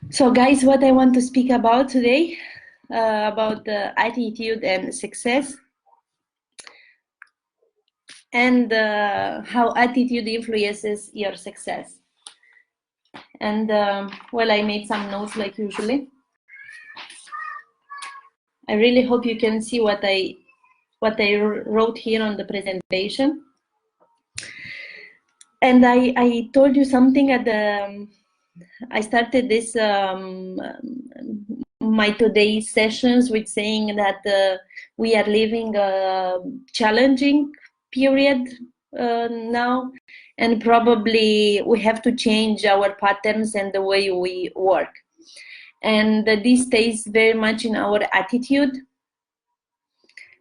So guys, what I want to speak about today, about attitude and success, and how attitude influences your success. And well, I made some notes like usually. I really hope you can see what I wrote here on the presentation. And I told you something at the I started this my today's sessions with saying that we are living a challenging period now, and probably we have to change our patterns and the way we work. And this stays very much in our attitude.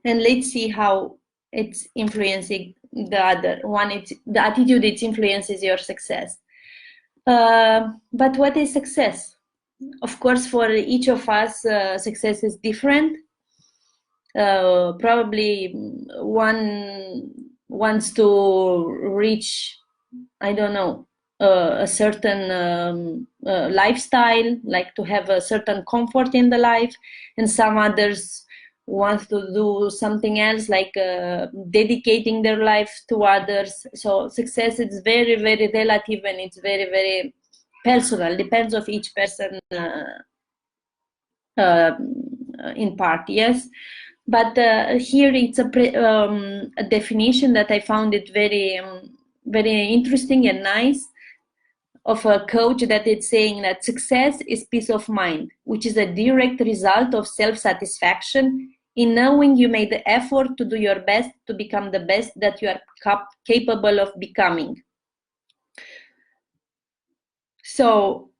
And let's see how it's influencing the other one. It's the attitude, it influences your success. But what is success? Of course, for each of us, success is different. Probably one wants to reach, I don't know, a certain lifestyle, like to have a certain comfort in the life, and some others want to do something else, like dedicating their life to others. So success is very, very relative, and it's very, very personal, depends of each person in part, yes. But here it's a definition that I found it very, very interesting and nice, of a coach, that it's saying that success is peace of mind, which is a direct result of self-satisfaction in knowing you made the effort to do your best to become the best that you are capable of becoming. So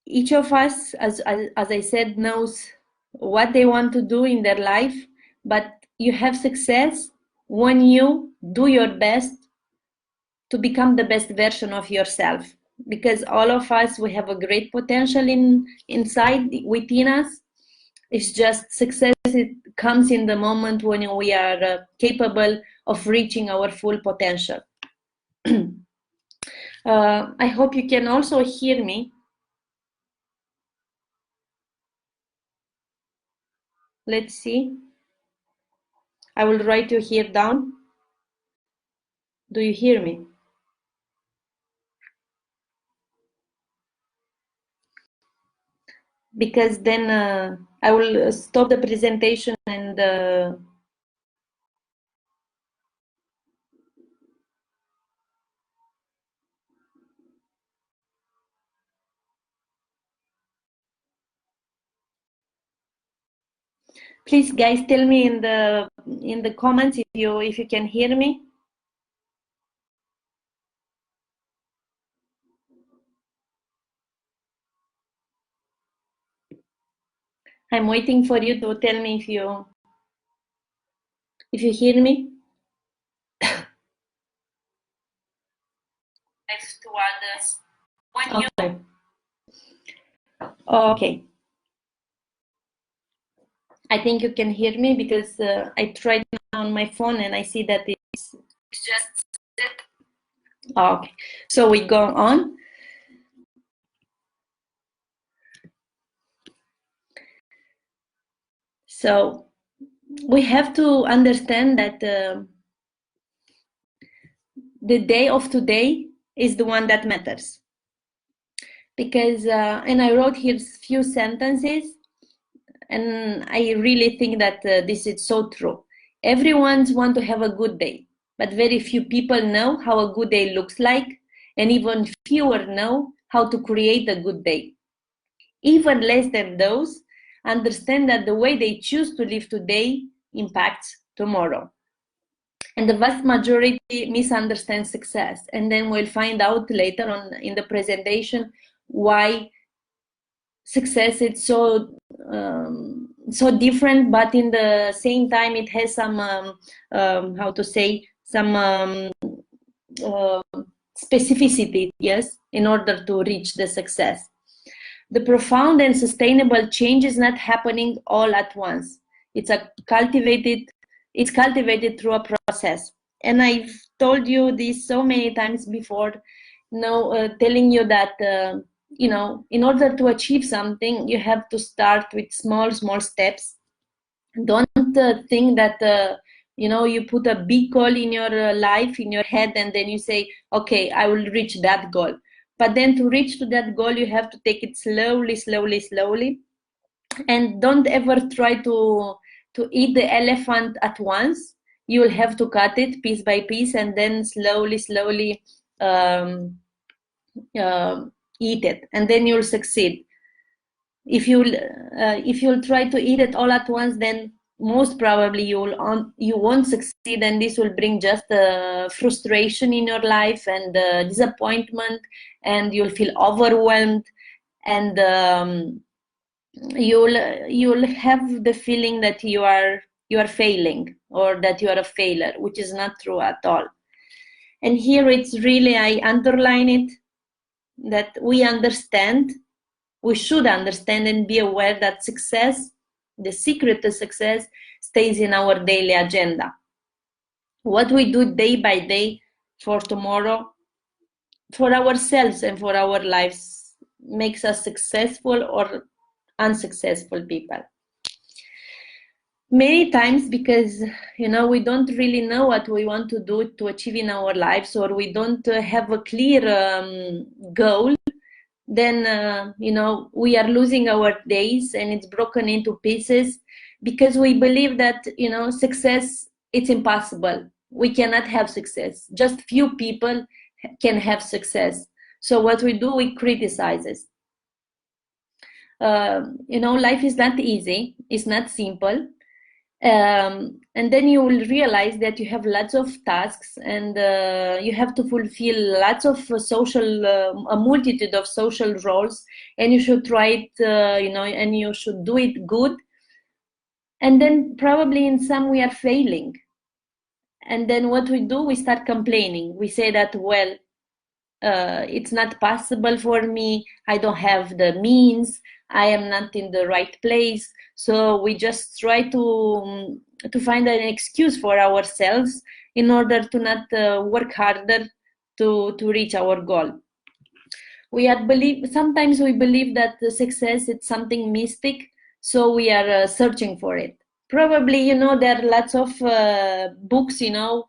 each of us, as I said, knows what they want to do in their life, but you have success when you do your best to become the best version of yourself. Because all of us, we have a great potential inside within us. It's just success, it comes in the moment when we are capable of reaching our full potential. I hope you can also hear me. Let's see. I will write you here down. Do you hear me? Because then I will stop the presentation and please, guys, tell me in the comments if you can hear me. I'm waiting for you to tell me if you hear me. Next to others. Okay. Okay. I think you can hear me, because I tried on my phone and I see that it's just. Okay. So we go on. So we have to understand that the day of today is the one that matters. Because, and I wrote here a few sentences, and I really think that this is so true. Everyone wants to have a good day, but very few people know how a good day looks like, and even fewer know how to create a good day. Even less than those understand that the way they choose to live today impacts tomorrow. And the vast majority misunderstand success. And then we'll find out later on in the presentation why success is so different, but in the same time it has some how to say, some specificity, yes, in order to reach the success. The profound and sustainable change is not happening all at once. It's cultivated through a process. And I've told you this so many times before, telling you that you know, in order to achieve something, you have to start with small steps. Don't think that you know, you put a big goal in your life, in your head, and then you say, okay, I will reach that goal. But then to reach to that goal, you have to take it slowly, and don't ever try to eat the elephant at once. You will have to cut it piece by piece, and then slowly um, eat it, and then you'll succeed. If you'll try to eat it all at once, then most probably you won't succeed, and this will bring just frustration in your life, and disappointment, and you'll feel overwhelmed, and you'll have the feeling that you are failing, or that you are a failure, which is not true at all. And here it's really, I underline it, that we should understand and be aware that success, the secret to success, stays in our daily agenda. What we do day by day for tomorrow, for ourselves and for our lives, makes us successful or unsuccessful people. Many times, because you know, we don't really know what we want to do to achieve in our lives, or we don't have a clear goal, then you know, we are losing our days, and it's broken into pieces, because we believe that, you know, success, it's impossible. We cannot have success. Just few people can have success. So what we do, we criticize it. You know, life is not easy. It's not simple. And then you will realize that you have lots of tasks, and you have to fulfill lots of a multitude of social roles, and you should try it, you know, and you should do it good. And then probably in some we are failing. And then what we do, we start complaining. We say that, well, it's not possible for me, I don't have the means, I am not in the right place. So we just try to find an excuse for ourselves in order to not work harder to reach our goal. Sometimes we believe that the success is something mystic, so we are searching for it. Probably, you know, there are lots of books, you know,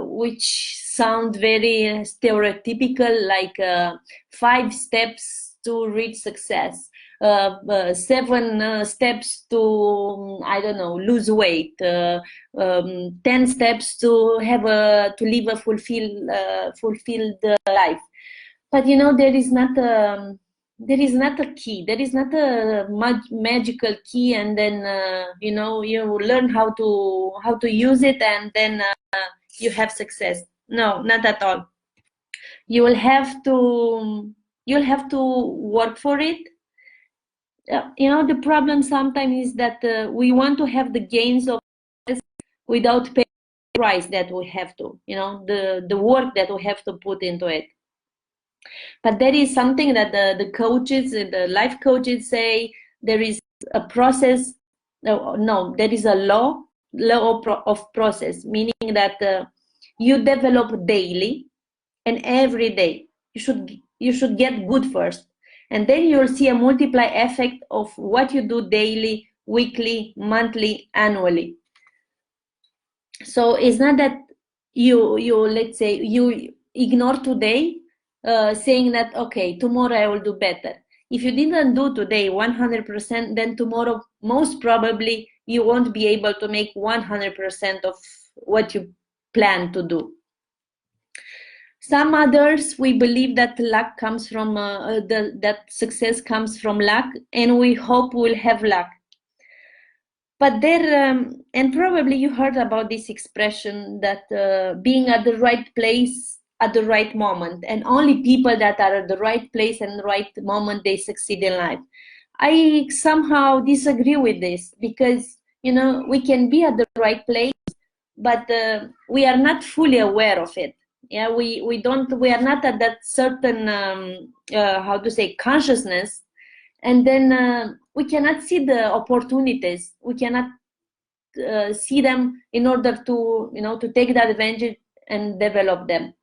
which sound very stereotypical, like 5 steps to reach success, 7 steps to, I don't know, lose weight, 10 steps to live a fulfilled life. But you know, there is not a key. There is not a magical key, and then you know, you learn how to use it, and then you have success. No, not at all. You'll have to work for it. You know, the problem sometimes is that we want to have the gains of success without paying the price that we have to. You know, the work that we have to put into it. But there is something that the coaches, the life coaches say, there is a process. No, there is a law of process, meaning that you develop daily, and every day you should get good first, and then you'll see a multiply effect of what you do daily, weekly, monthly, annually. So it's not that you let's say you ignore today, saying that, okay, tomorrow I will do better. If you didn't do today 100%, then tomorrow most probably you won't be able to make 100% of what you plan to do. Some others, we believe that luck comes from that success comes from luck, and we hope we'll have luck. But there, and probably you heard about this expression, that being at the right place at the right moment, and only people that are at the right place and the right moment, they succeed in life. I somehow disagree with this, because you know, we can be at the right place, but we are not fully aware of it. Yeah, we are not at that certain how to say, consciousness, and then we cannot see the opportunities. We cannot see them in order to, you know, to take the advantage and develop them.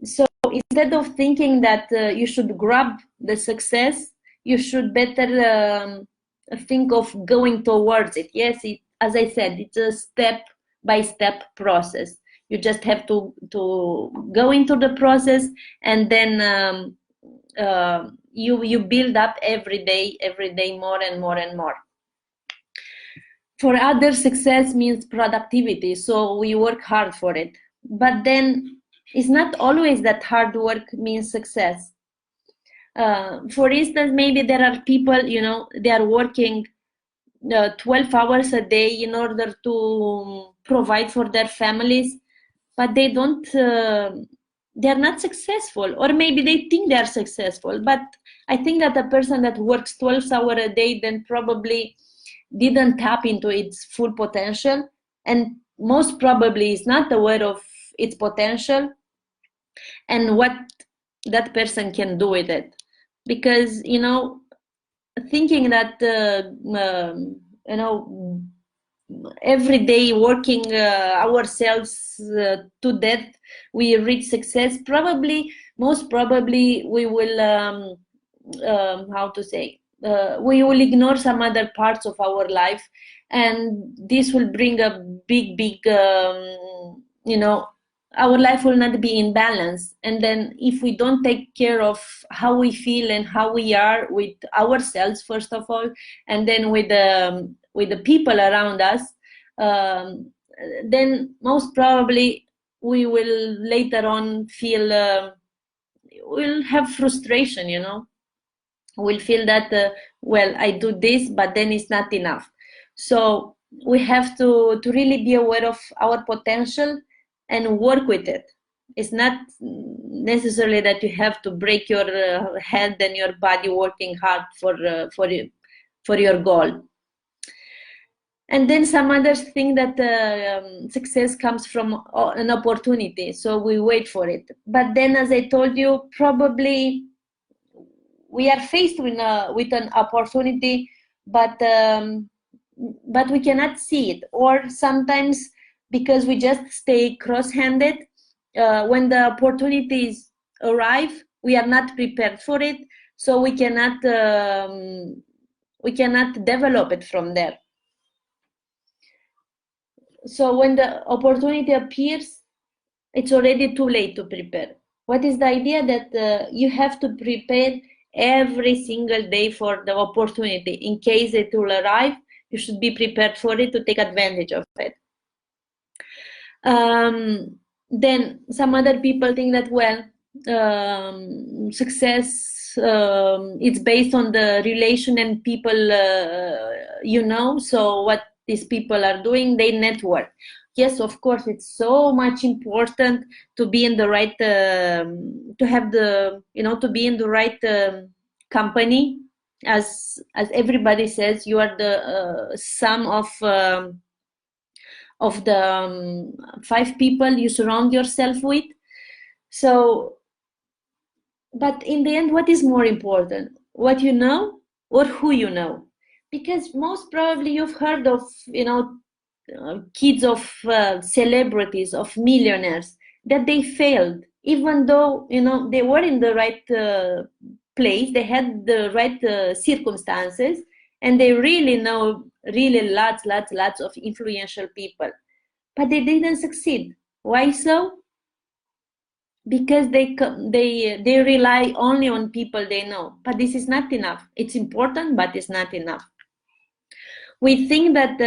So instead of thinking that you should grab the success, you should better think of going towards it. Yes, as I said, it's a step-by-step process. You just have to go into the process, and then you build up every day more and more and more. For others, success means productivity, so we work hard for it. But then it's not always that hard work means success. For instance, maybe there are people, they are working 12 hours a day in order to provide for their families, but they are not successful, or maybe they think they are successful. But I think that a person that works 12 hours a day then probably didn't tap into its full potential, and most probably is not aware of its potential and what that person can do with it. Because thinking that every day working ourselves to death we reach success, most probably we will how to say, we will ignore some other parts of our life, and this will bring a big our life will not be in balance. And then if we don't take care of how we feel and how we are with ourselves first of all, and then with the people around us, then most probably we will later on feel we'll have frustration. We'll feel that well, I do this, but then it's not enough. So we have to really be aware of our potential and work with it. It's not necessarily that you have to break your head and your body working hard for your goal. And then some others think that success comes from an opportunity, so we wait for it. But then, as I told you, probably we are faced with an opportunity, but we cannot see it, or sometimes because we just stay cross-handed, when the opportunities arrive, we are not prepared for it, so we cannot develop it from there. So when the opportunity appears, it's already too late to prepare. What is the idea? That you have to prepare every single day for the opportunity. In case it will arrive, you should be prepared for it to take advantage of it. Then some other people think that, well, success it's based on the relation and people so what these people are doing, they network. Yes, of course, it's so much important to be in the right to have the to be in the right company. As everybody says, you are the sum of the 5 people you surround yourself with. So, but in the end, what is more important, what you know or who you know? Because most probably you've heard of kids of celebrities, of millionaires, that they failed, even though they were in the right place, they had the right circumstances, and they really know lots of influential people, but they didn't succeed. Why so? Because they rely only on people they know. But this is not enough. It's important, but it's not enough. We think that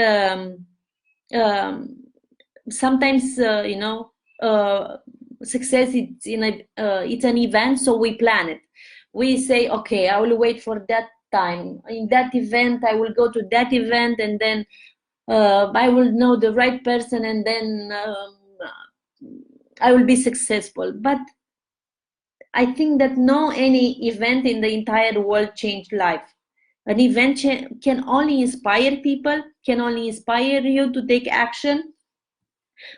sometimes success it's an event, so we plan it. We say, okay, I will wait for that time. In that event, I will go to that event, and then I will know the right person, and then I will be successful. But I think that no any event in the entire world changed life. An event can only inspire people, can only inspire you to take action,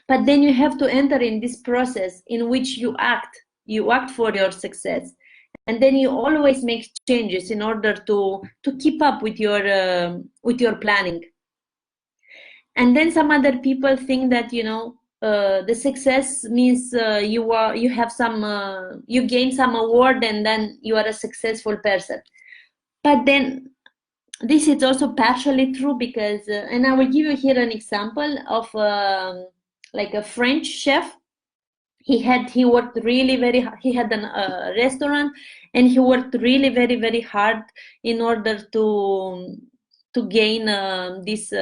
but then you have to enter in this process in which you act for your success, and then you always make changes in order to keep up with your planning. And then some other people think that the success means you have some you gain some award and then you are a successful person. But then this is also partially true because and I will give you here an example of like a French chef. He worked really very hard. He had a restaurant, and he worked really very hard in order to gain this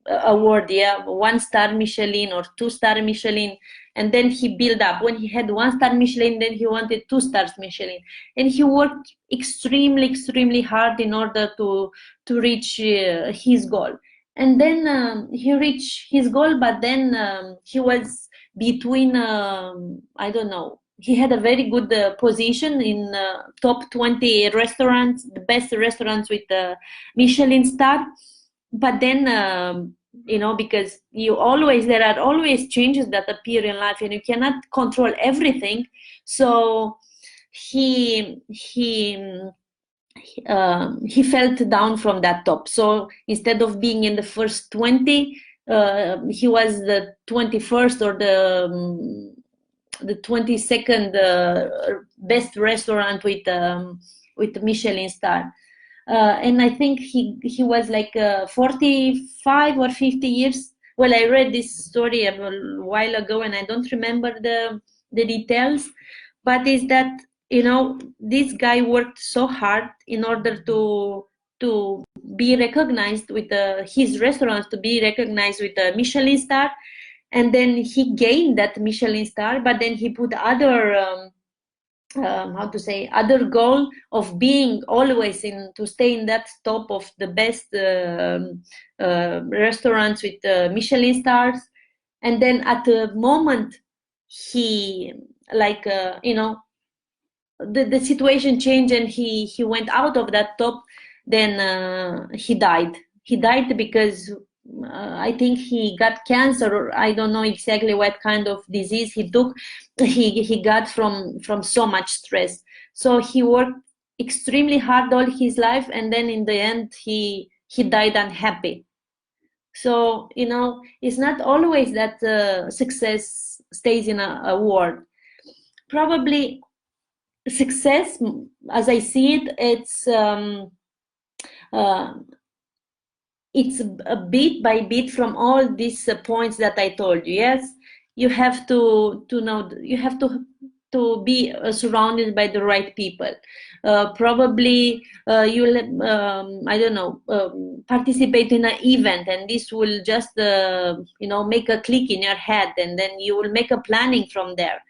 award, yeah, 1-star Michelin or 2-star Michelin. And then he built up. When he had 1-star Michelin, then he wanted 2 stars Michelin, and he worked extremely hard in order to reach his goal. And then he reached his goal, but then he was between I don't know, he had a very good position in top 20 restaurants, the best restaurants with Michelin star. But then you know, because there are always changes that appear in life and you cannot control everything. So he felt down from that top. So instead of being in the first 20, he was the 21st or the 22nd best restaurant with Michelin star. And I think he was like 45 or 50 years. Well, I read this story a while ago and I don't remember the details, but is that, you know, this guy worked so hard in order to be recognized with his restaurants, to be recognized with a Michelin star. And then he gained that Michelin star, but then he put other other goal of being always to stay in that top of the best restaurants with Michelin stars. And then at the moment he like you know, the situation changed and he went out of that top. Then he died because I think he got cancer, or I don't know exactly what kind of disease he took. He got from so much stress. So he worked extremely hard all his life, and then in the end he died unhappy. So, you know, it's not always that success stays in a word. Probably success, as I see it, it's a bit by bit from all these points that I told you. Yes, you have to know, you have to be surrounded by the right people. Probably you'll I don't know, participate in an event, and this will just you know, make a click in your head, and then you will make a planning from there.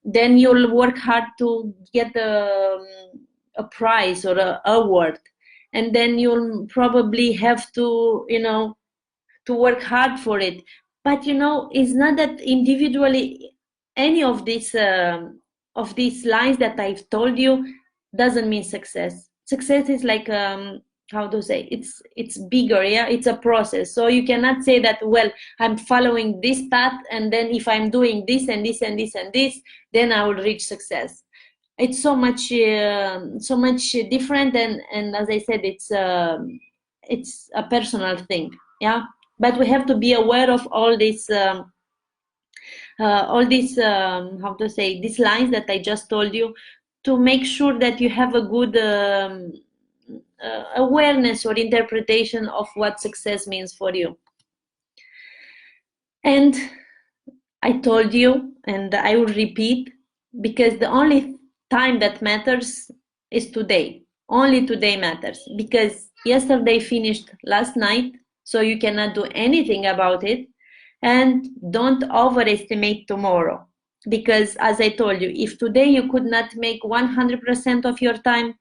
Then you'll work hard to get a prize or a award, and then you'll probably have to, you know, to work hard for it. But you know, it's not that individually any of these lines that I've told you doesn't mean success. Success is like how to say, it's bigger, yeah, it's a process. So you cannot say that, well, I'm following this path, and then if I'm doing this and this and this and this, then I will reach success. It's so much different, and as I said, it's a personal thing, yeah. But we have to be aware of all these how to say, these lines that I just told you, to make sure that you have a good awareness or interpretation of what success means for you. And I told you, and I will repeat, because the only time that matters is today. Only today matters, because yesterday finished last night, so you cannot do anything about it. And don't overestimate tomorrow, because as I told you, if today you could not make 100% of your time,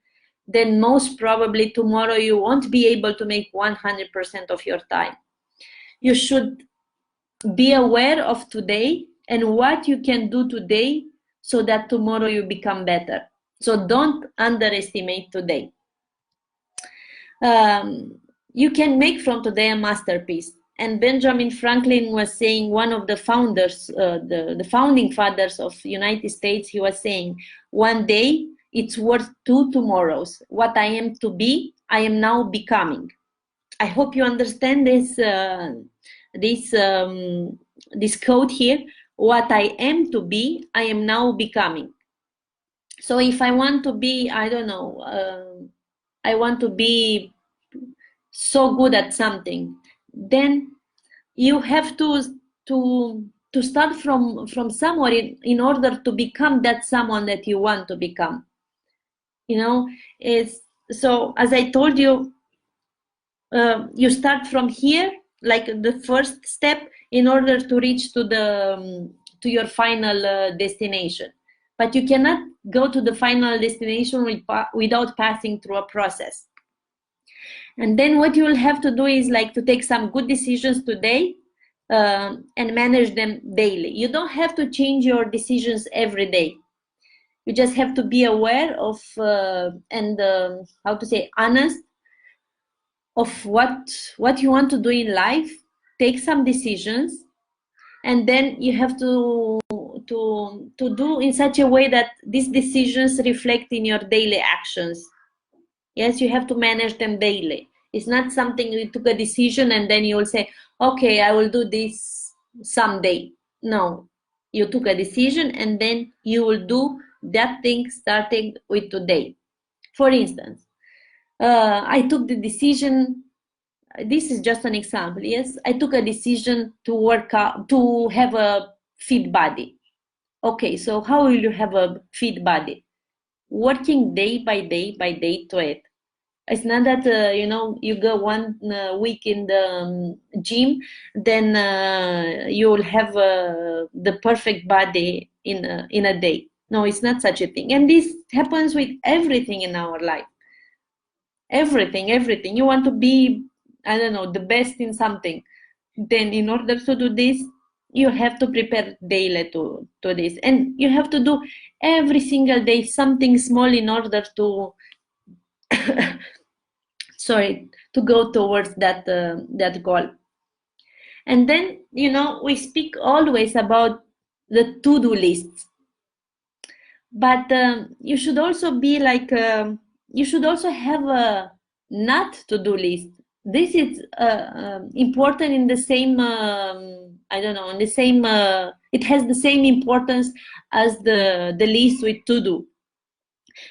then most probably tomorrow you won't be able to make 100% of your time. You should be aware of today and what you can do today so that tomorrow you become better. So don't underestimate today. You can make from today a masterpiece. And Benjamin Franklin was saying, one of the founders, the founding fathers of the United States, he was saying, one day it's worth 2 tomorrows. What I am to be, I am now becoming. I hope you understand this this quote here: what I am to be, I am now becoming. So if I want to be, I don't know, I want to be so good at something, then you have to start from somewhere in order to become that someone that you want to become. You know, it's so, as I told you, you start from here, like the first step, in order to reach to the to your final destination. But you cannot go to the final destination without passing through a process. And then what you will have to do is like to take some good decisions today, and manage them daily. You don't have to change your decisions every day. You just have to be aware of and how to say, honest of what you want to do in life. Take some decisions, and then you have to do in such a way that these decisions reflect in your daily actions. Yes, you have to manage them daily. It's not something you took a decision and then you will say, okay, I will do this someday. No, you took a decision and then you will do that thing starting with today. For instance, I took the decision, this is just an example, yes, I took a decision to work out, to have a fit body. Okay, so how will you have a fit body? Working day by day to it. It's not that you know, you go one week in the gym, then you'll have the perfect body in a day. No, it's not such a thing. And this happens with everything in our life. Everything. You want to be, I don't know, the best in something. Then in order to do this, you have to prepare daily to this. And you have to do every single day something small in order to sorry, to go towards that that goal. And then, you know, we speak always about the to-do lists, but you should also be like you should also have a not to-do list. This is important in the same I don't know, in the same it has the same importance as the list with to-do.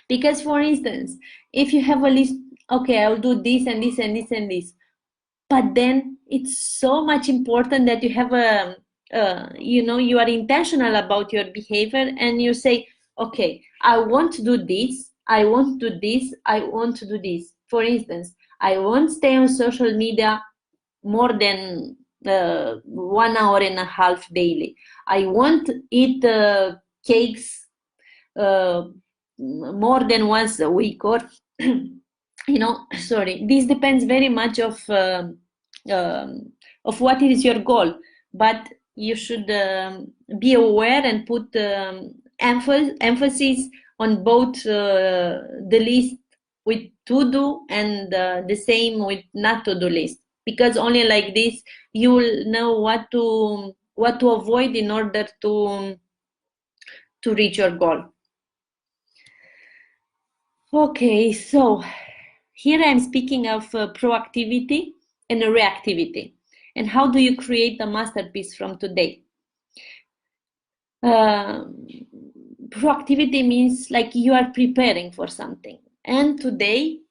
Because for instance, if you have a list, okay, I will do this and this and this and this, but then it's so much important that you have a you know, you are intentional about your behavior and you say, okay, I want to do this, I want to do this, I want to do this. For instance, I won't stay on social media more than 1.5 hours daily. I won't eat cakes more than once a week, or you know, sorry, this depends very much of what is your goal, but you should be aware and put emphasis on both the list with to do and the same with not to do list, because only like this you will know what to avoid in order to reach your goal. Okay, so here I'm speaking of proactivity and reactivity. And how do you create a masterpiece from today? Proactivity means like you are preparing for something. And today,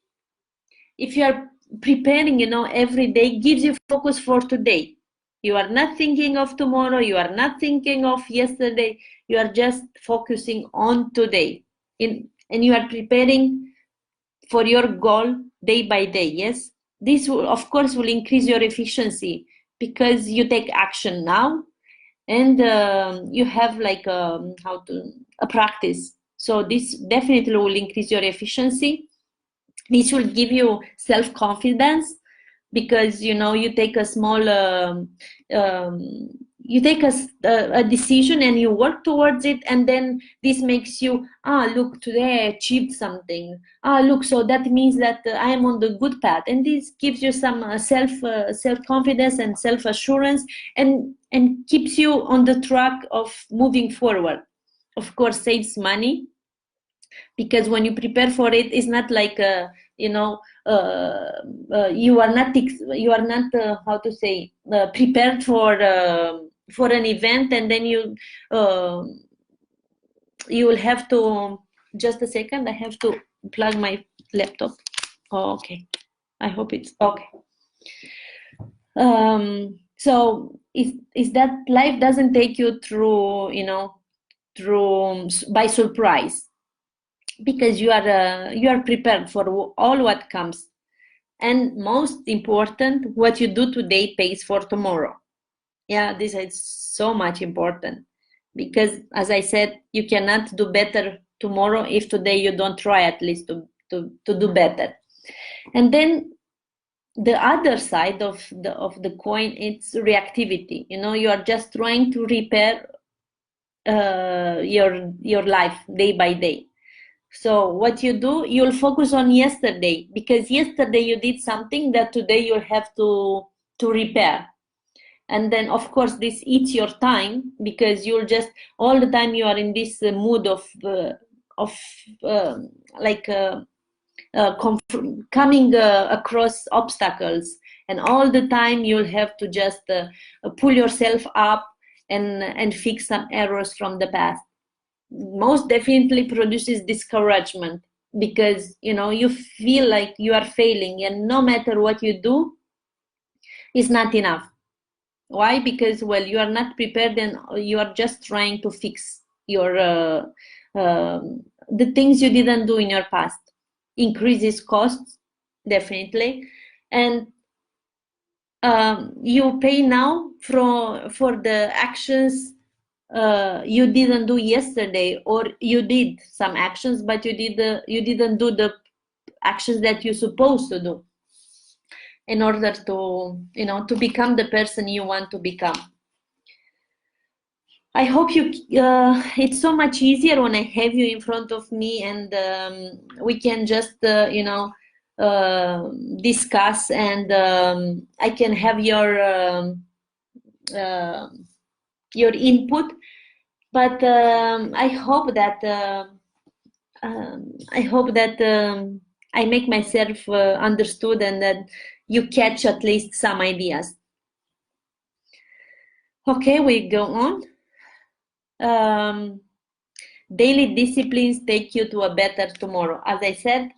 if you are preparing, you know, every day gives you focus for today. You are not thinking of tomorrow, you are not thinking of yesterday, you are just focusing on today. And you are preparing for your goal day by day. Yes, this will, of course, will increase your efficiency because you take action now, and you have like a practice. So this definitely will increase your efficiency. This will give you self-confidence, because you know, you take a small you take a decision and you work towards it, and then this makes you, look, today I achieved something, look, so that means that I am on the good path, and this gives you some self-confidence and self-assurance, and keeps you on the track of moving forward. Of course, saves money, because when you prepare for it, it's not like you are not how to say, prepared for an event, and then you will have to, just a second, I have to plug my laptop. Oh, okay, I hope it's okay. So is that life doesn't take you through by surprise, because you are prepared for all what comes. And most important, what you do today pays for tomorrow. Yeah, this is so much important, because as I said, you cannot do better tomorrow if today you don't try at least to do better. And then the other side of the coin, it's reactivity. You are just trying to repair your life day by day. So what you do, you'll focus on yesterday, because yesterday you did something that today you'll have to repair. And then of course this eats your time, because you'll just all the time you are in this mood of coming across obstacles, and all the time you'll have to just pull yourself up and fix some errors from the past. Most definitely produces discouragement, because you feel like you are failing, and no matter what you do is not enough. Why? Because, well, you are not prepared, and you are just trying to fix your the things you didn't do in your past. Increases costs, definitely, and you pay now for the actions you didn't do yesterday, or you did some actions, but you didn't do the actions that you're supposed to do in order to become the person you want to become. I hope it's so much easier when I have you in front of me, and we can just discuss, and I can have your input. But I hope that I make myself understood, and that you catch at least some ideas. Okay, we go on. Daily disciplines take you to a better tomorrow. As I said,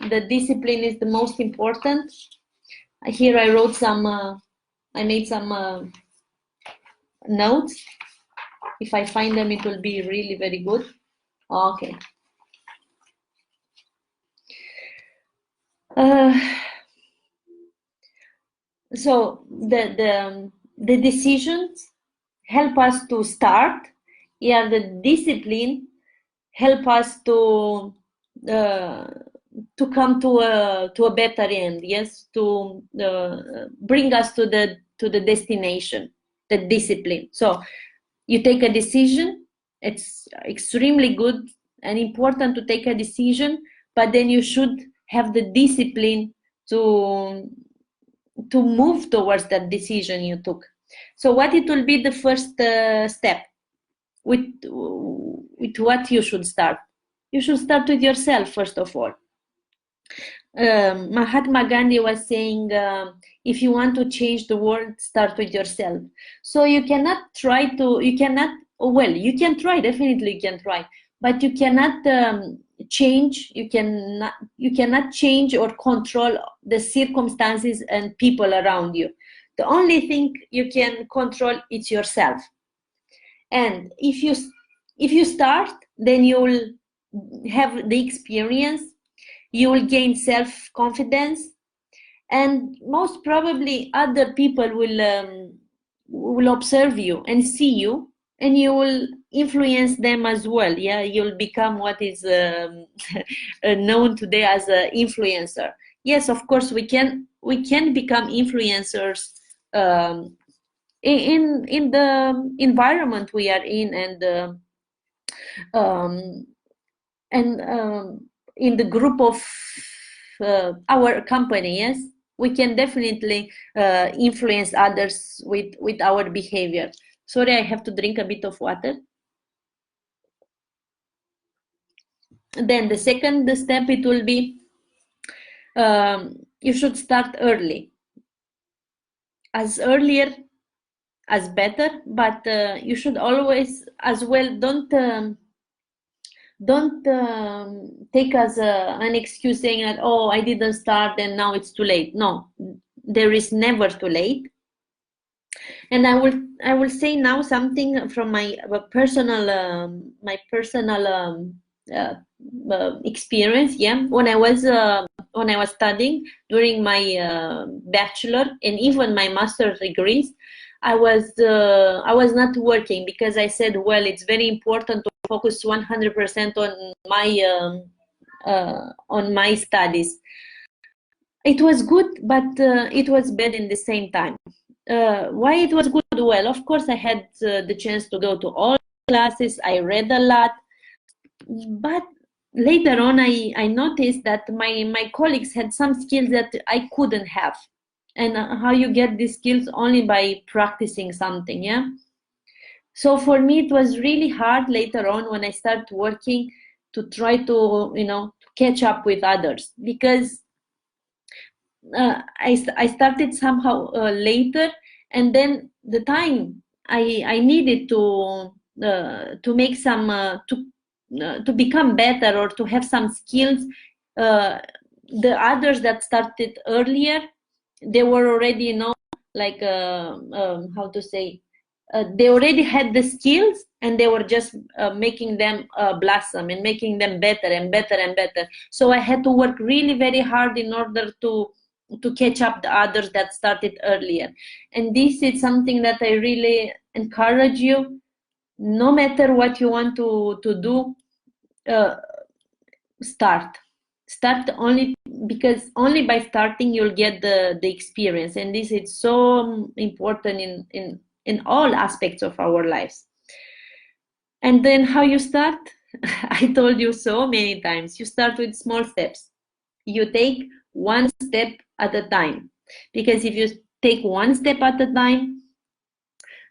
the discipline is the most important. Here I wrote I made some notes. If I find them, it will be really very good. Okay. So the decisions help us to start. Yeah, the discipline help us to come to a better end. Yes, to bring us to the destination. The discipline. So you take a decision. It's extremely good and important to take a decision, but then you should have the discipline to move towards that decision you took. So what it will be the first step? With what you should start? You should start with yourself, first of all. Mahatma Gandhi was saying, if you want to change the world, start with yourself. So you cannot you can try, definitely you can try, but you cannot change, you cannot change or control the circumstances and people around you. The only thing you can control is yourself. And if you start, then you will have the experience, you will gain self-confidence, and most probably other people will observe you and see you, and you will influence them as well. Yeah, you'll become what is known today as an influencer. Yes, of course we can become influencers in the environment we are in, and in the group of our company. Yes, we can definitely influence others with our behavior. Sorry, I have to drink a bit of water. Then the second step, it will be you should start early, as earlier as better, but you should always as well don't take as an excuse saying that, oh, I didn't start and now it's too late. No, there is never too late. And I will say now something from my personal experience. Yeah, when I was studying during my bachelor and even my master's degrees, I was not working because I said, well, it's very important to focus 100% on my studies. It was good, but it was bad in the same time. Why it was good? Well, of course, I had the chance to go to all classes. I read a lot, but later on, I noticed that my colleagues had some skills that I couldn't have. And how you get these skills? Only by practicing something, yeah? So for me, it was really hard later on when I started working to try to, catch up with others, because I started somehow later, and then the time I needed to make some to become better or to have some skills. The others that started earlier, they were already, like how to say, they already had the skills, and they were just making them blossom and making them better and better and better. So I had to work really very hard in order to catch up the others that started earlier. And this is something that I really encourage you. No matter what you want to do, uh, start only, because only by starting you'll get the experience, and this is so important in all aspects of our lives. And then how you start? I told you so many times, you start with small steps. You take one step at a time, because if you take one step at a time,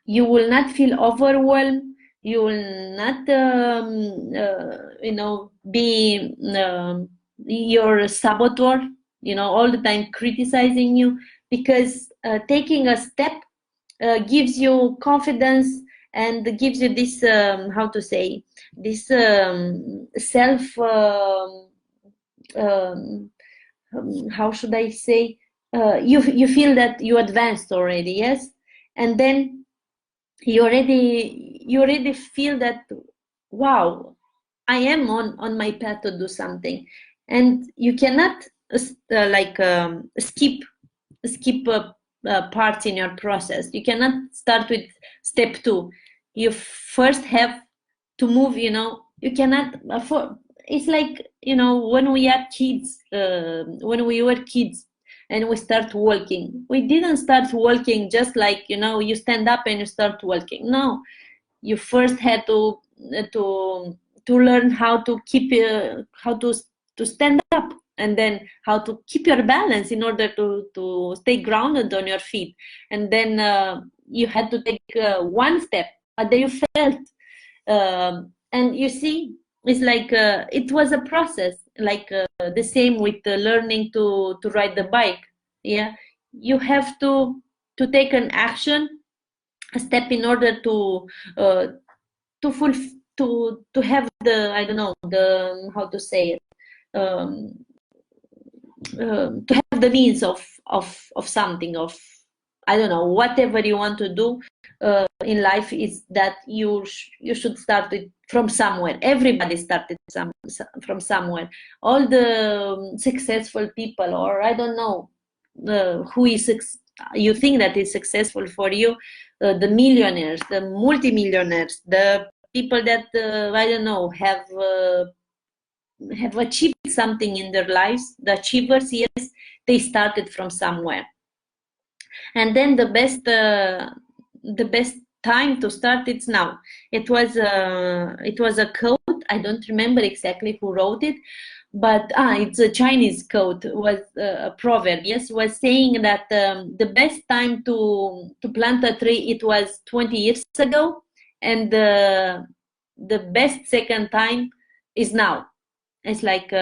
you will not feel overwhelmed. You will not be your saboteur, all the time criticizing you, because taking a step gives you confidence and gives you this how to say, this self how should I say, you feel that you advanced already, yes, and then you already feel that, wow, I am on my path to do something. And you cannot skip parts in your process. You cannot start with step 2. You first have to move, you cannot afford. It's like, when we are kids, when we were kids and we start walking, we didn't start walking just like, you stand up and you start walking. No, you first had to learn how to keep how to stand up, and then how to keep your balance in order to stay grounded on your feet. And then you had to take one step, but then you felt, and you see, it's like it was a process, like the same with learning to ride the bike. Yeah, you have to take an action, a step, in order to full to have the, I don't know, the, how to say it, um, to have the means of something, of, I don't know, whatever you want to do in life, is that you should start it from somewhere. Everybody started from somewhere. All the successful people, or I don't know who is you think that is successful for you, the millionaires, the multimillionaires, the people that I don't know, have achieved something in their lives, the achievers, yes, they started from somewhere. And then the best time to start, it's now. It was a quote. I don't remember exactly who wrote it, but it's a Chinese quote. It was a proverb. Yes, was saying that the best time to plant a tree, it was 20 years ago, and the best second time is now. It's like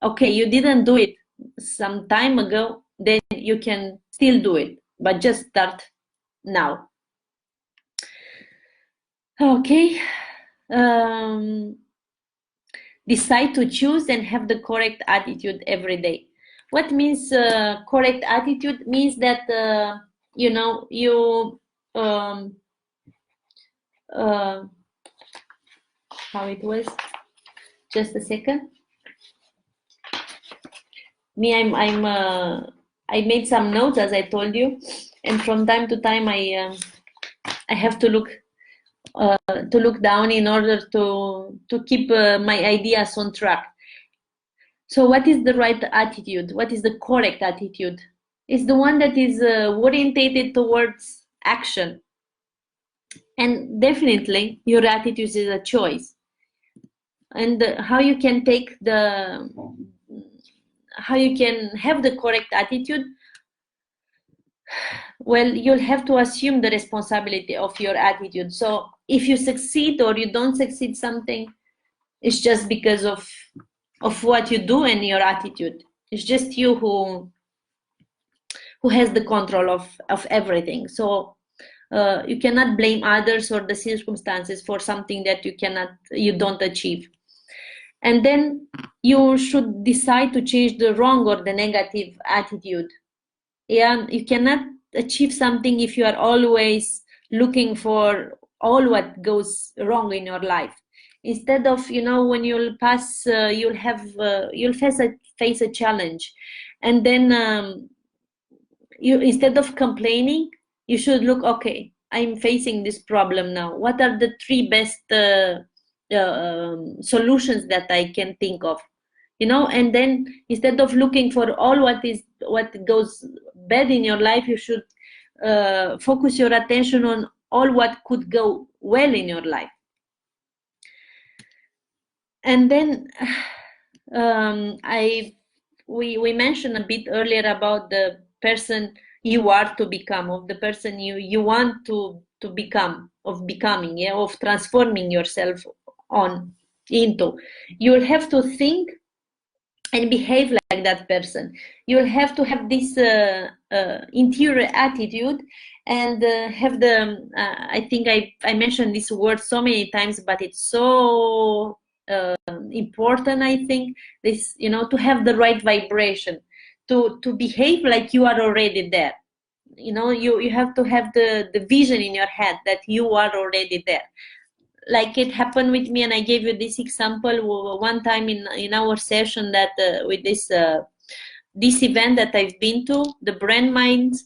okay, you didn't do it some time ago, then you can still do it, but just start now. Okay. Decide to choose and have the correct attitude every day. What means correct attitude? Means that you know, you how it was, just a second. Me, I made some notes, as I told you, and from time to time I have to look down in order to keep my ideas on track. So what is the right attitude? What is the correct attitude? It's the one that is orientated towards action. And definitely your attitude is a choice. And how you can have the correct attitude? Well, you'll have to assume the responsibility of your attitude. So if you succeed or you don't succeed something, it's just because of what you do and your attitude. It's just you who has the control of everything. So you cannot blame others or the circumstances for something that you don't achieve. And then you should decide to change the wrong or the negative attitude. Yeah, you cannot achieve something if you are always looking for all what goes wrong in your life. Instead of, when you'll pass, you'll face a challenge, and then you, instead of complaining, you should look, okay, I'm facing this problem now. What are the three best solutions that I can think of? And then instead of looking for all what goes bad in your life, you should focus your attention on all what could go well in your life. And then we mentioned a bit earlier about the person you are to become, of the person you want to become, of becoming, of transforming yourself into. You'll have to think and behave like that person. You'll have to have this interior attitude and have the I think I mentioned this word so many times, but it's so important. I think this, to have the right vibration, to behave like you are already there. You have to have the vision in your head that you are already there. Like it happened with me, and I gave you this example one time in our session, that with this event that I've been to, the Brand Minds,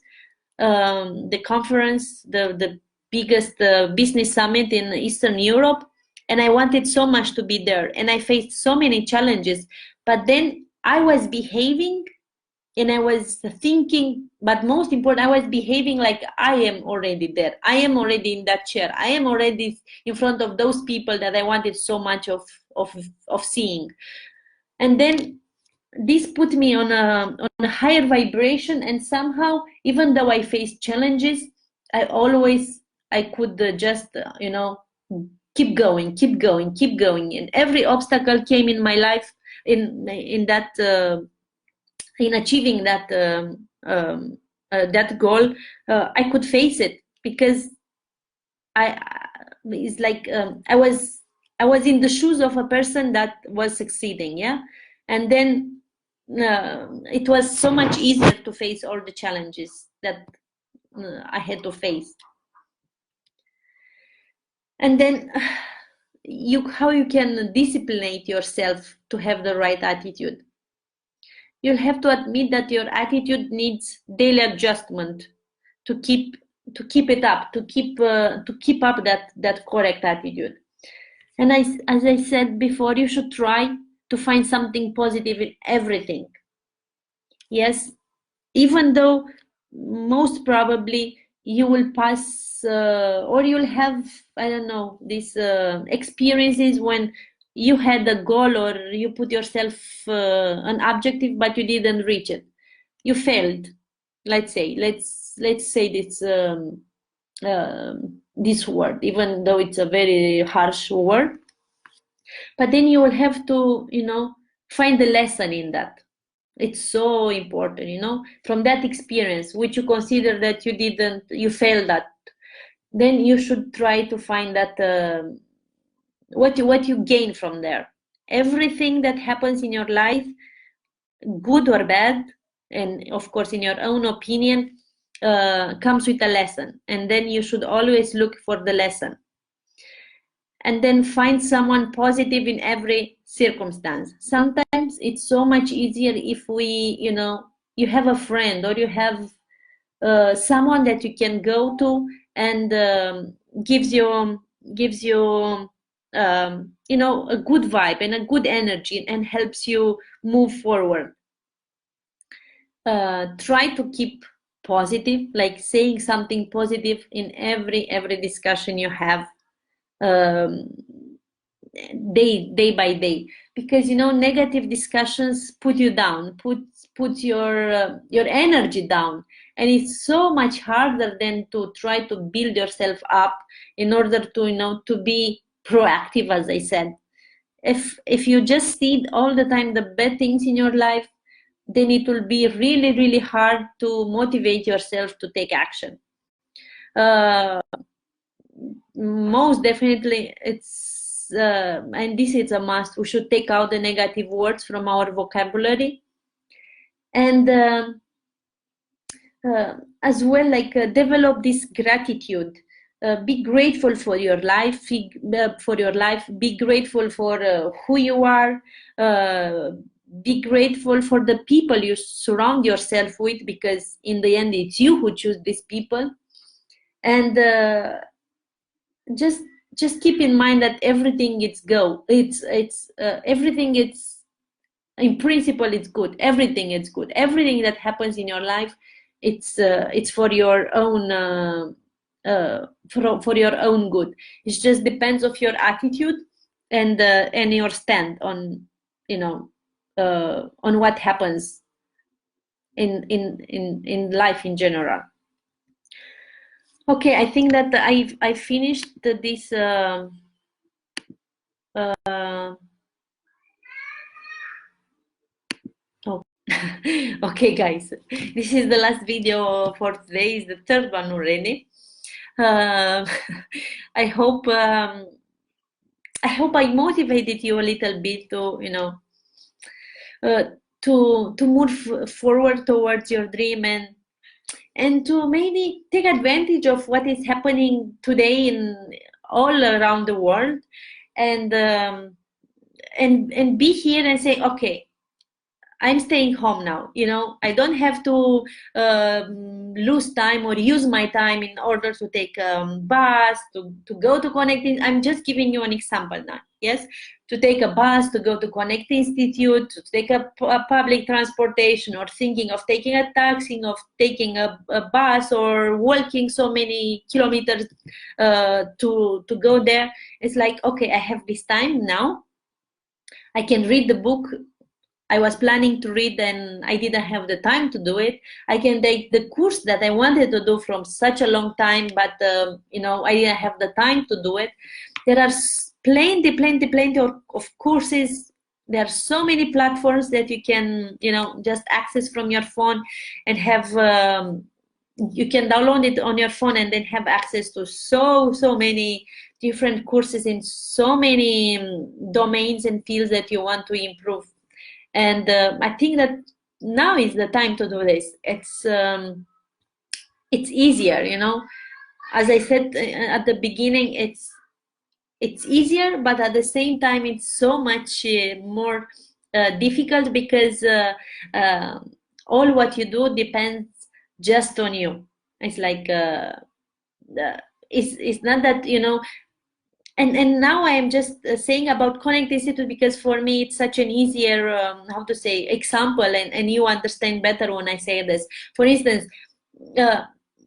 the conference, the biggest business summit in Eastern Europe, and I wanted so much to be there, and I faced so many challenges, but then I was behaving and I was thinking, but most important, I was behaving like I am already there. I am already in that chair. I am already in front of those people that I wanted so much of seeing. And then this put me on a higher vibration, and somehow, even though I faced challenges, I could just keep going, and every obstacle came in my life in achieving that goal. I could face it, because it's like I was in the shoes of a person that was succeeding, and then it was so much easier to face all the challenges that I had to face. And then how you can discipline yourself to have the right attitude. You'll have to admit that your attitude needs daily adjustment to keep it up, to keep up that correct attitude. And as I said before, you should try to find something positive in everything. Yes, even though most probably you will pass or you'll have, I don't know, these experiences when you had a goal, or you put yourself an objective, but you didn't reach it. You failed. Let's say this this word, even though it's a very harsh word. But then you will have to, find the lesson in that. It's so important, you know, from that experience, which you consider that you failed at, then you should try to find that what you gain from there. Everything that happens in your life, good or bad, and of course in your own opinion, comes with a lesson, and then you should always look for the lesson, and then find someone positive in every circumstance. Sometimes it's so much easier if you have a friend, or you have someone that you can go to, and gives you a good vibe and a good energy, and helps you move forward. Try to keep positive, like saying something positive in every discussion you have, um, day by day, because negative discussions put you down, put your energy down, and it's so much harder than to try to build yourself up in order to be proactive, as I said. If you just see all the time the bad things in your life, then it will be really, really hard to motivate yourself to take action. Most definitely, and this is a must, we should take out the negative words from our vocabulary, and as well, like, develop this gratitude. Be grateful for your life, be grateful for who you are, be grateful for the people you surround yourself with, because in the end it's you who choose these people. And just keep in mind that everything everything, it's in principle, it's good. Everything is good. Everything that happens in your life, it's for your own for your own good. It just depends of your attitude and your stand on on what happens in life in general. Okay, I think that I finished this. Oh, okay, guys, this is the last video for today. Is the third one already. I hope I motivated you a little bit to to move forward towards your dream, and to maybe take advantage of what is happening today in all around the world, and be here and say, okay, I'm staying home now. I don't have to lose time or use my time in order to take bus to go to Connect. I'm just giving you an example now. Yes, to take a bus to go to Connect Institute, to take a public transportation, or thinking of taking a taxi, of taking a bus, or walking so many kilometers to go there. It's like, okay, I have this time now. I can read the book I was planning to read, and I didn't have the time to do it. I can take the course that I wanted to do from such a long time, but I didn't have the time to do it. There are plenty of courses. There are so many platforms that you can just access from your phone, and have you can download it on your phone, and then have access to so many different courses in so many domains and fields that you want to improve. And I think that now is the time to do this. It's easier, as I said at the beginning, it's easier, but at the same time it's so much more difficult, because all what you do depends just on you. It's like it's not that and now I am just saying about Connect Institute, because for me it's such an easier how to say example, and you understand better when I say this. For instance,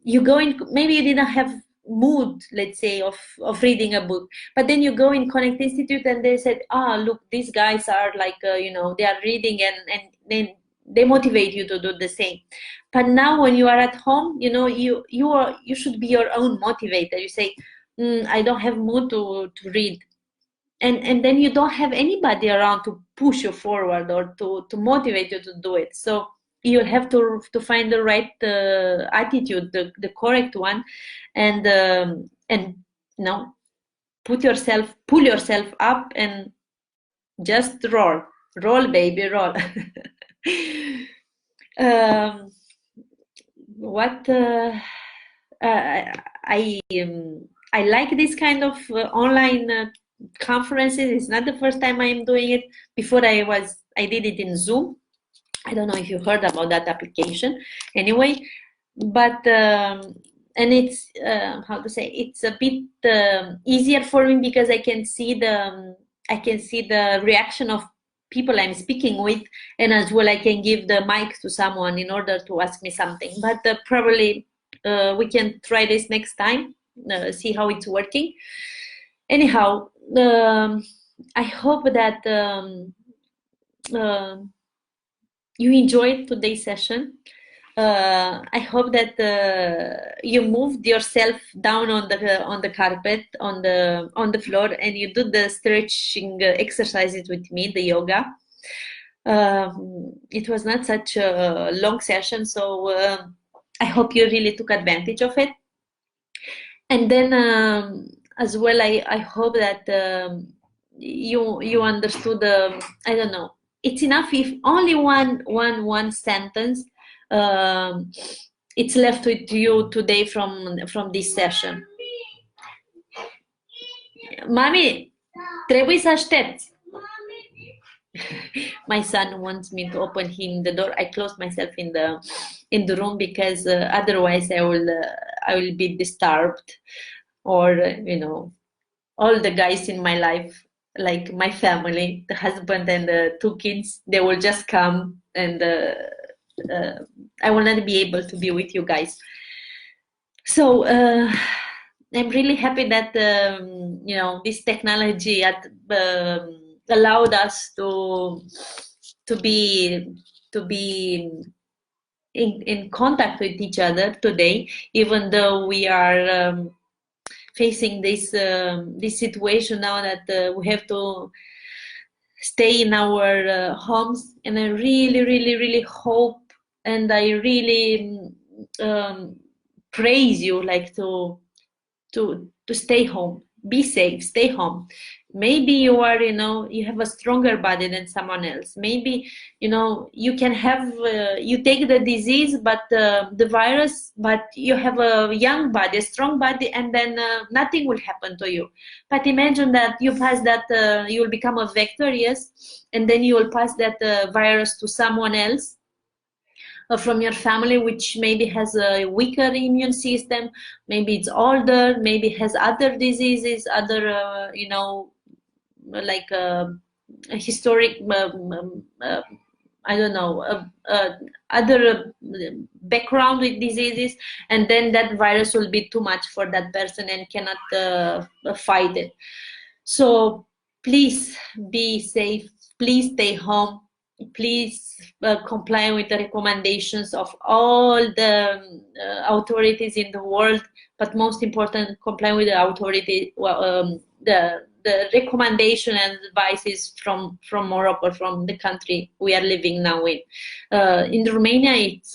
you go in, maybe you didn't have mood, let's say, of reading a book, but then you go in Connect Institute, and they said, look, these guys are like they are reading, and then they motivate you to do the same. But now when you are at home, you should be your own motivator. You say, I don't have mood to read, and then you don't have anybody around to push you forward or to motivate you to do it. So you have to find the right attitude, the correct one, and pull yourself up and just roll, baby, roll. What I like this kind of online conferences. It's not the first time I am doing it. Before I did it in Zoom. I don't know if you heard about that application. Anyway, but and it's how to say, it's a bit easier for me because I can see the reaction of people I'm speaking with, and as well I can give the mic to someone in order to ask me something. But probably we can try this next time, see how it's working. Anyhow, I hope that you enjoyed today's session. I hope that you moved yourself down on the carpet, on the floor, and you do the stretching exercises with me, the yoga. It was not such a long session, so I hope you really took advantage of it. And then as well, I hope that you understood. I don't know. It's enough if only one sentence it's left with you today from this session. Mami, trebuie să aștepți. My son wants me to open him the door. I closed myself in the room because otherwise I will be disturbed, or all the guys in my life, like my family, the husband and the 2 kids, they will just come, and I will not be able to be with you guys. So I'm really happy that this technology allowed us to be in contact with each other today, even though we are facing this situation now that we have to stay in our homes. And I really hope, and I really praise you, like to stay home, be safe, stay home. Maybe you are, you have a stronger body than someone else. Maybe, you can have, you take the disease, but the virus, but you have a young body, a strong body, and then nothing will happen to you. But imagine that you pass that, you will become a vector, yes, and then you will pass that virus to someone else from your family, which maybe has a weaker immune system, maybe it's older, maybe has other diseases, other, like historic, I don't know, other background with diseases, and then that virus will be too much for that person and cannot fight it. So please be safe, please stay home, please comply with the recommendations of all the authorities in the world, but most important, comply with the authority, the recommendation and advices from Morocco, from the country we are living now in. In Romania, it's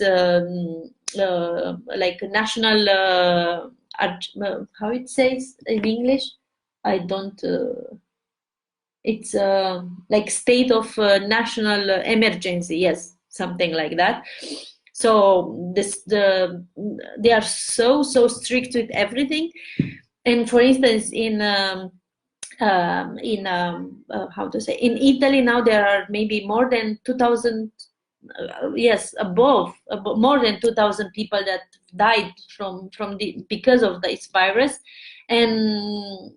like a national, how it says in English? I don't. It's like state of national emergency, yes, something like that. So they are so strict with everything. And for instance, in how to say, in Italy now there are maybe more than 2,000, yes, above more than 2,000 people that died because of this virus. And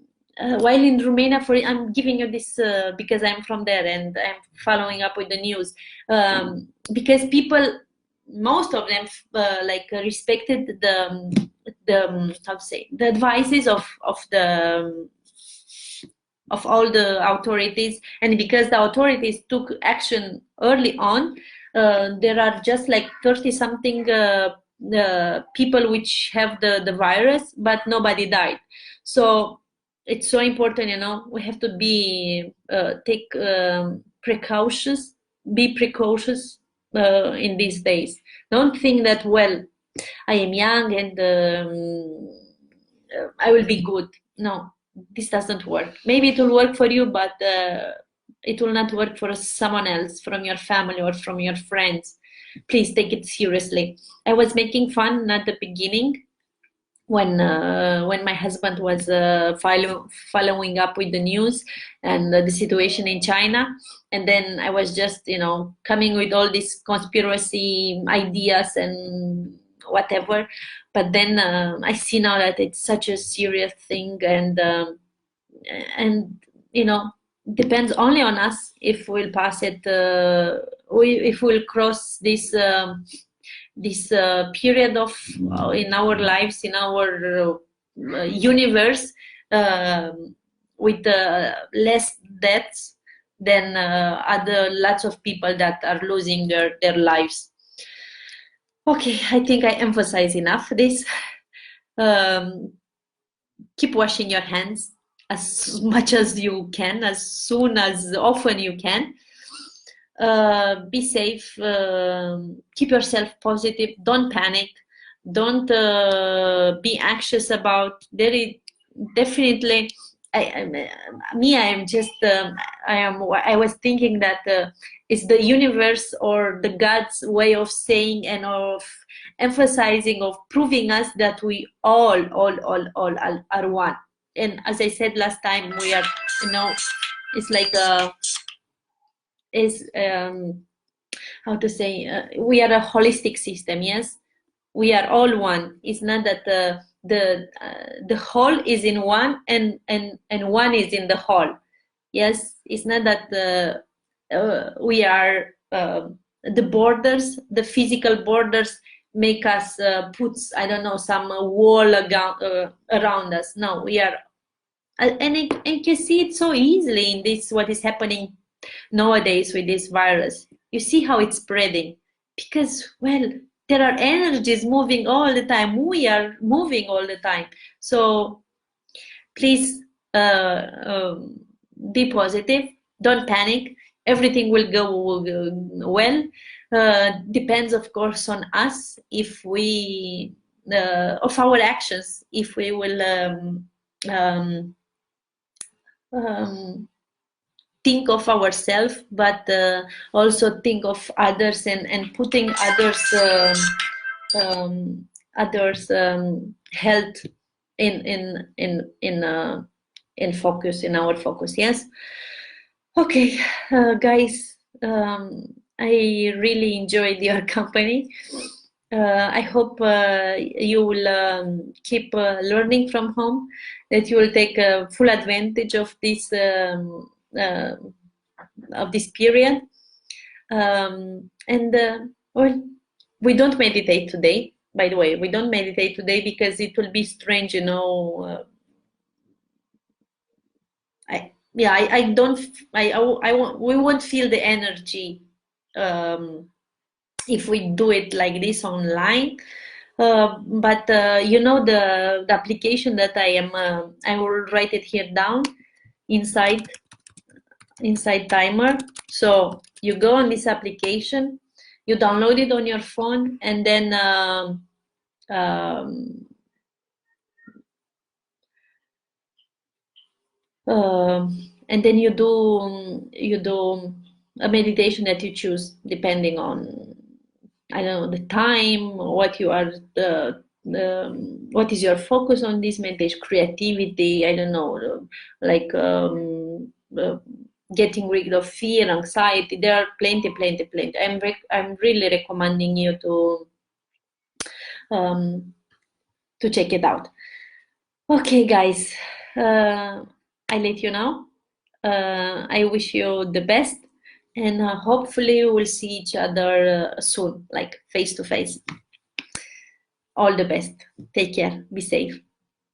while in Romania, I'm giving you this because I'm from there and I'm following up with the news, because people, most of them like respected the how to say, the advices of all the authorities, and because the authorities took action early on, there are just like 30 something people which have the virus, but nobody died. So it's so important, we have to be take precautious, be precautious in these days. Don't think that, well, I am young and I will be good. No, this doesn't work. Maybe it will work for you, but it will not work for someone else from your family or from your friends. Please take it seriously. I was making fun at the beginning when my husband was following up with the news and the situation in China, and then I was just coming with all these conspiracy ideas and whatever. But then I see now that it's such a serious thing, and depends only on us if we'll pass it, if we'll cross this period of in our lives, in our universe, with less deaths than other lots of people that are losing their lives. Okay, I think I emphasize enough this. Keep washing your hands as much as you can, as often you can. Be safe, keep yourself positive, don't panic, don't be anxious about. There is definitely, I was thinking that it's the universe or the God's way of saying and of emphasizing, of proving us that we all are one. And as I said last time, we are, it's like how to say, we are a holistic system. Yes, we are all one. It's not that the whole is in one and one is in the whole. Yes, it's not that we are the borders, the physical borders make us put, I don't know, some wall around us. No, we are, and you can see it so easily in this, what is happening nowadays with this virus. You see how it's spreading, because, well, there are energies moving all the time. We are moving all the time. So please be positive, don't panic, everything will go well. Depends, of course, on us, if we of our actions, if we will think of ourselves, but also think of others, and putting others health in focus, in our focus. Yes. Okay, guys, I really enjoyed your company. I hope you will keep learning from home, that you will take full advantage of this period. Well, we don't meditate today. By the way, we don't meditate today because it will be strange, we won't feel the energy if we do it like this online. But the application that I will write it here down inside Timer. So you go on this application, you download it on your phone, and then you do a meditation that you choose, depending on, I don't know, the time, what you are, what is your focus on this meditation, creativity, I don't know, like getting rid of fear, anxiety. There are plenty. I'm really recommending you to check it out. Okay, guys, I let you know. I wish you the best, and hopefully we'll see each other soon, like face to face. All the best. Take care. Be safe.